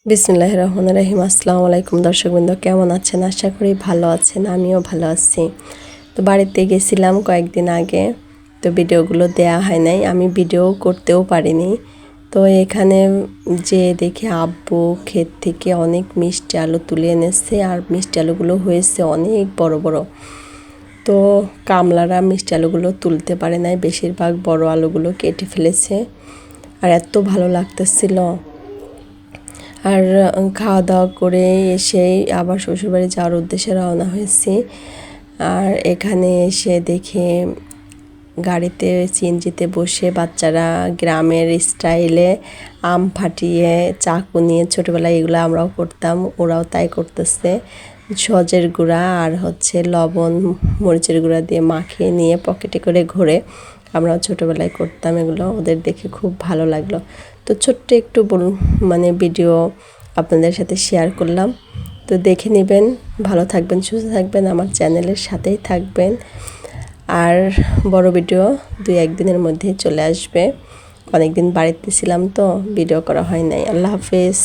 বিসমিল্লাহির রহমানির রহিম। আসসালামু আলাইকুম দর্শকবৃন্দ, কেমন আছেন? আশা করি ভালো আছেন, আমিও ভালো আছি। তো বাড়িতে গেছিলাম কয়েকদিন আগে, তো ভিডিওগুলো দেয়া হয় নাই, আমি ভিডিও করতেও পারিনি। তো এখানে যে দেখি আব্বু ক্ষেত থেকে অনেক মিষ্টি আলু তুলে এনেছে, আর মিষ্টি আলুগুলো হয়েছে অনেক বড় বড়। তো কামলারা মিষ্টি আলুগুলো তুলতে পারে নাই, বেশিরভাগ বড় আলুগুলো কেটে ফেলেছে। আর এত ভালো লাগতেছিল। আর খাওয়া দাওয়া করে এসেই আবার শ্বশুরবাড়ি যাওয়ার উদ্দেশ্যে রওনা হয়েছি। আর এখানে এসে দেখে গাড়িতে সিএনজিতে বসে বাচ্চারা গ্রামের স্টাইলে আম ফাটিয়ে চাকু নিয়ে, ছোটোবেলায় এগুলো আমরাও করতাম, ওরাও তাই করতেছে। সজের গুঁড়া আর লবণ মরিচের গুঁড়া দিয়ে মাখিয়ে নিয়ে পকেটে করে ঘোরে, আমরাও ছোটোবেলায় করতাম এগুলো। ওদের দেখে খুব ভালো লাগলো। তো ছোট্ট একটু ভিডিও আপনাদের সাথে শেয়ার করলাম। তো দেখে নেবেন, ভালো থাকবেন, সুস্থ থাকবেন, আমার চ্যানেলের সাথেই থাকবেন। আর বড় ভিডিও 2-1 দিনের মধ্যেই চলে আসবে। অনেক দিন বাড়িতে ছিলাম তো ভিডিও করা হয় নাই। আল্লাহ হাফেজ।